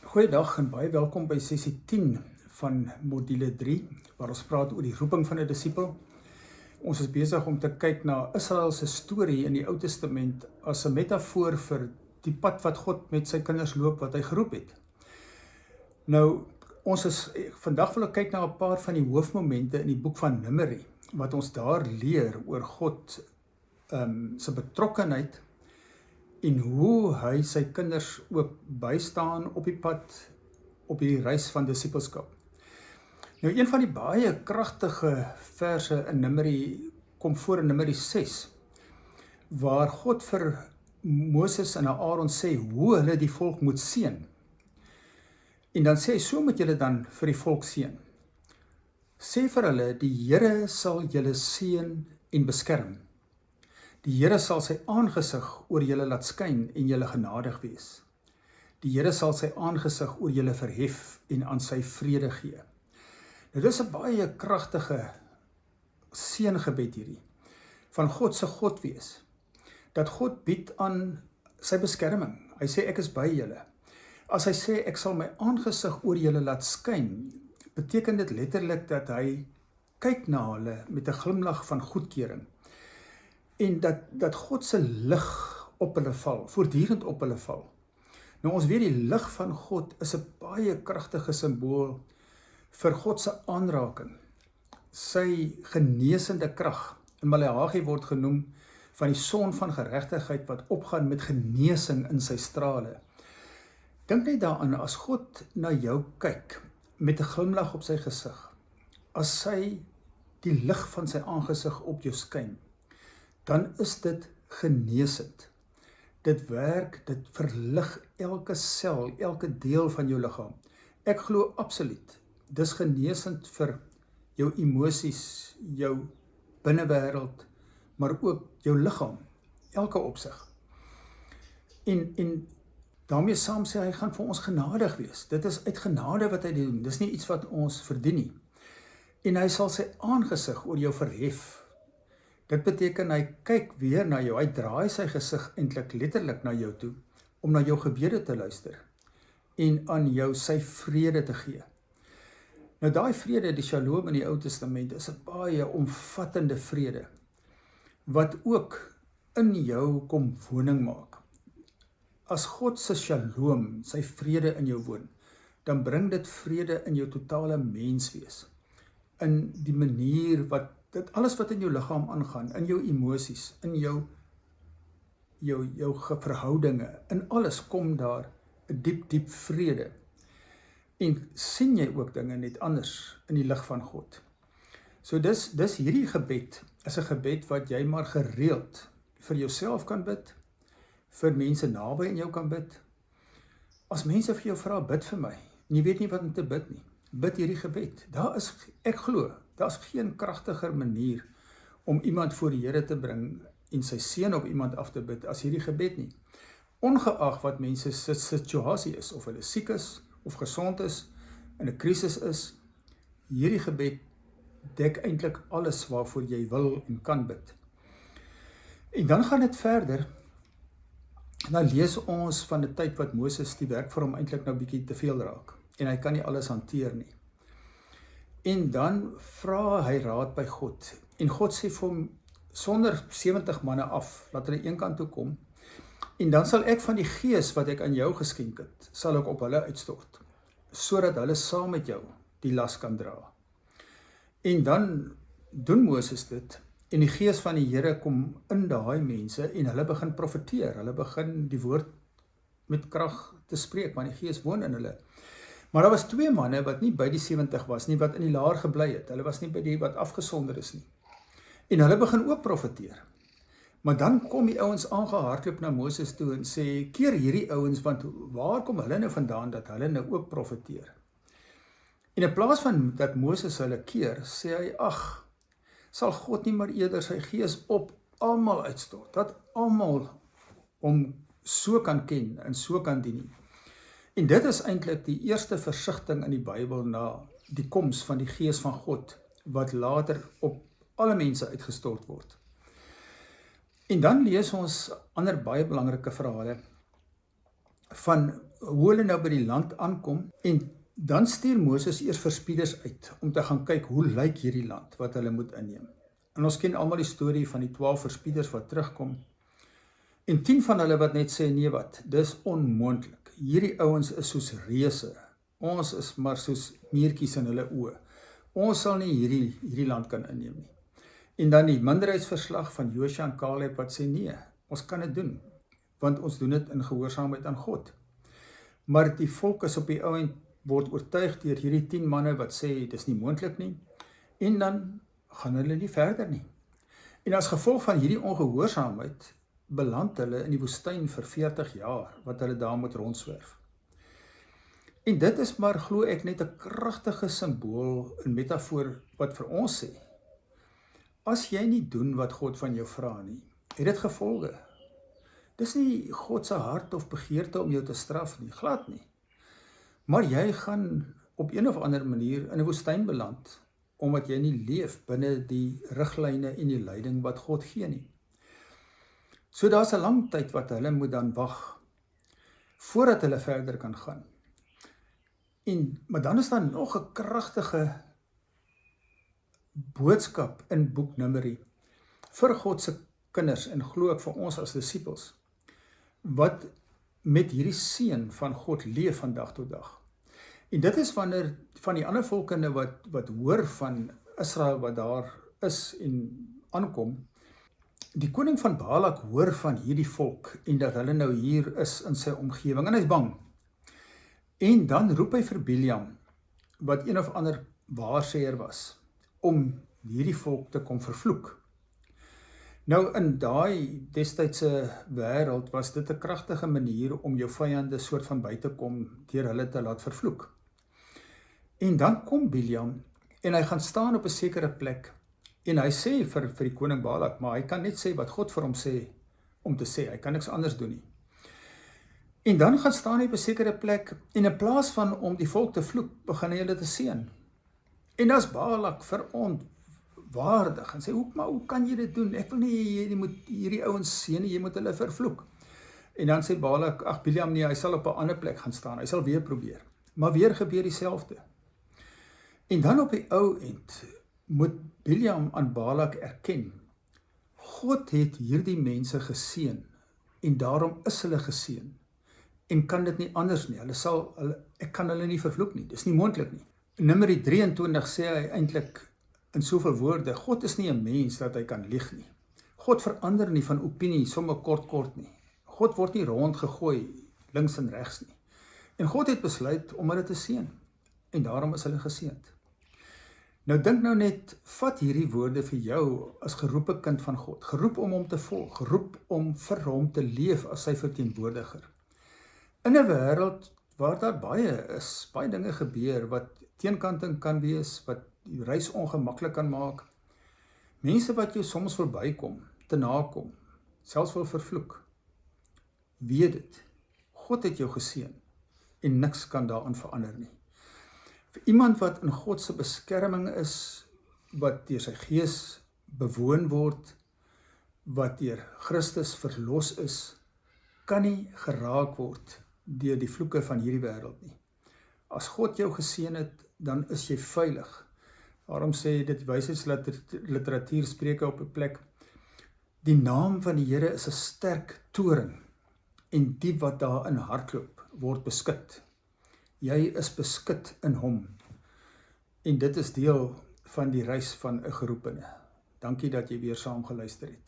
Goeiedag en baie welkom by sessie 10 van module 3, waar ons praat oor die roeping van 'n disipel. Ons is besig om te kyk na Israel se storie in die Ou Testament as 'n metafoor vir die pad wat God met sy kinders loop wat hy geroep het. Nou, vandag wil ek kyk na 'n paar van die hoofmomente in die boek van Numeri, wat ons daar leer oor God se betrokkenheid en hoe hy sy kinders ook bystaan op die pad, op die reis van disipelskap. Nou, een van die baie kragtige verse in Numeri kom voor in Numeri 6, waar God vir Moses en Aaron sê hoe hulle die volk moet seën. En dan sê hy, so moet julle dan vir die volk seën. Sê vir hulle, die Here sal julle seën en beskerm. Die Here sal sy aangesig oor julle laat skyn en julle genadig wees. Die Here sal sy aangesig oor julle verhef en aan sy vrede gee. Nou, dit is 'n baie kragtige seëngebed hierdie, van God se God wees. Dat God bied aan sy beskerming. Hy sê, ek is by julle. As hy sê, ek sal my aangesig oor julle laat skyn, beteken dit letterlik dat hy kyk na hulle met 'n glimlag van goedkeuring. En dat God se lig op hulle val, voortdurend op hulle val. Nou, ons weet die lig van God is 'n baie kragtige simbool vir God se aanraking. Sy genesende krag. In Maleagi word genoem van die son van geregtigheid wat opgaan met genesing in sy strale. Dink net daaraan, as God na jou kyk met 'n glimlag op sy gesig, as sy die lig van sy aangesig op jou skyn, dan is dit genesend. Dit werk, dit verlig elke sel, elke deel van jou liggaam. Ek glo absoluut, dis genesend vir jou emosies, jou binnewêreld, maar ook jou liggaam, elke opsig. En daarmee saam sê hy gaan vir ons genadig wees. Dit is uit genade wat hy doen, dis nie iets wat ons verdien nie. En hy sal sy aangesig oor jou verhef. Dit beteken hy kyk weer na jou, hy draai sy gesig eintlik letterlik na jou toe, om na jou gebede te luister, en aan jou sy vrede te gee. Nou, daai vrede, die Shalom in die Ou Testament, is 'n baie omvattende vrede, wat ook in jou kom woning maak. As God se Shalom, sy vrede in jou woon, dan bring dit vrede in jou totale menswees, in die manier wat dit alles wat in jou liggaam aangaan, in jou emosies, in jou verhoudinge, in alles kom daar 'n diep vrede. En sien jy ook dinge net anders in die lig van God. So dis hierdie gebed is 'n gebed wat jy maar gereeld vir jouself kan bid, vir mense naby in jou kan bid. As mense vir jou vra, bid vir my, en jy weet nie wat om te bid nie, bid hierdie gebed. Ek glo, daar is geen kragtiger manier om iemand voor die Here te bring en sy seën op iemand af te bid as hierdie gebed nie. Ongeag wat mense se situasie is, of hulle siek is, of gesond is, in 'n krisis is, hierdie gebed dek eintlik alles waarvoor jy wil en kan bid. En dan gaan dit verder. Dan lees ons van 'n tyd wat Moses die werk vir hom eintlik nou bietjie te veel raak, en hy kan nie alles hanteer nie. En dan vra hy raad by God, en God sê vir hom, sonder 70 manne af, laat hulle een kant toe kom, en dan sal ek van die gees wat ek aan jou geskenk het, sal ek op hulle uitstort, sodat hulle saam met jou die las kan dra. En dan doen Moses dit, en die gees van die Here kom in daai mense, en hulle begin profeteer, hulle begin die woord met krag te spreek, want die gees woon in hulle. Maar daar was 2 manne wat nie by die 70 was nie, wat in die laar gebly het, hulle was nie by die wat afgesonder is nie. En hulle begin ook profeteer. Maar dan kom die ouens aangehardloop na Moses toe en sê, keer hierdie ouens, want waar kom hulle nou vandaan dat hulle nou ook profeteer? En in plaas van dat Moses hulle keer, sê hy, ag, sal God nie maar eerder sy gees op almal uitstort, dat almal hom so kan ken en so kan dien nie. En dit is eintlik die eerste versigtiging in die Bybel na die koms van die gees van God, wat later op alle mense uitgestort word. En dan lees ons ander baie belangrike verhale van hoe hulle nou by die land aankom, en dan stuur Moses eers verspieders uit, om te gaan kyk, hoe lyk hierdie land, wat hulle moet inneem. En ons ken almal die storie van die 12 verspieders wat terugkom, en 10 van hulle wat net sê, nee wat, dis onmoontlik, hierdie ouens is soos reuse, ons is maar soos meertjies in hulle oë, ons sal nie hierdie land kan inneem nie. En dan die minderheidsverslag van Josua en Caleb wat sê, nee, ons kan dit doen, want ons doen dit in gehoorsaamheid aan God. Maar die volk is op die ouend word oortuig deur hierdie 10 manne wat sê, dis nie moontlik nie, en dan gaan hulle nie verder nie. En as gevolg van hierdie ongehoorsaamheid, beland hulle in die woestyn vir 40 jaar, wat hulle daar moet rondswerf. En dit is maar, glo ek, net 'n kragtige simbool, 'n metafoor, wat vir ons sê, as jy nie doen wat God van jou vra nie, het dit gevolge. Dis nie God se hart of begeerte om jou te straf nie, glad nie. Maar jy gaan op een of ander manier in 'n woestyn beland, omdat jy nie leef binne die riglyne en die leiding wat God gee nie. So daar's 'n lang tyd wat hulle moet dan wag, voordat hulle verder kan gaan. Maar dan is daar nog 'n kragtige boodskap in boek Numeri, vir God se kinders, en glo ek vir ons as disippels, wat met hierdie seën van God leef van dag tot dag. En dit is wanneer van die ander volkende wat hoor van Israel wat daar is en aankom, die koning van Balak hoor van hierdie volk, en dat hulle nou hier is in sy omgewing, en hy is bang. En dan roep hy vir Biliam, wat een of ander waarsêer was, om hierdie volk te kom vervloek. Nou in daai destydse wêreld was dit 'n kragtige manier om jou vyande soort van by te kom, deur hulle te laat vervloek. En dan kom Biliam, en hy gaan staan op 'n sekere plek, en hy sê vir die koning Balak, maar hy kan net sê wat God vir hom sê, om te sê, hy kan niks anders doen nie. En dan gaan staan hy op 'n sekere plek, en in plaas van om die volk te vloek, begin hy hulle te seën. En as Balak verontwaardig, en sê, hoe kan jy dit doen? Ek wil nie, jy moet hierdie ouens seën nie, jy moet hulle vervloek. En dan sê Balak, ag Biliam nie, hy sal op 'n ander plek gaan staan, hy sal weer probeer. Maar weer gebeur dieselfde. En dan op die ou end, moet Biliam aan Balak erken, God het hierdie mense geseën, en daarom is hulle geseën, en kan dit nie anders nie, ek kan hulle nie vervloek nie, dis nie moontlik nie. Numeri 23 sê hy eintlik in soveel woorde, God is nie 'n mens dat hy kan lieg nie. God verander nie van opinie sommer kort nie. God word nie rondgegooi links en regs nie. En God het besluit om hulle te seën, en daarom is hulle geseënd. Nou dink nou net, vat hierdie woorde vir jou as geroepe kind van God, geroep om hom te volg, geroep om vir hom te leef as sy verteenwoordiger. In 'n wêreld waar daar baie dinge gebeur, wat teenkanting kan wees, wat die reis ongemaklik kan maak, mense wat jou soms verbykom, te nakom, selfs wil vervloek. Weet dit, God het jou geseën, en niks kan daaraan verander nie. Vir iemand wat in God se beskerming is, wat deur sy gees bewoon word, wat deur Christus verlos is, kan nie geraak word deur die vloeke van hierdie wêreld nie. As God jou geseën het, dan is jy veilig. Daarom sê dit wysheidsliteratuur Spreuke op 'n plek, die naam van die Here is 'n sterk toring, en die wat daarin hardloop, word beskut. Jy is beskut in hom, en dit is deel van die reis van 'n geroepene. Dankie dat jy weer saam geluister het.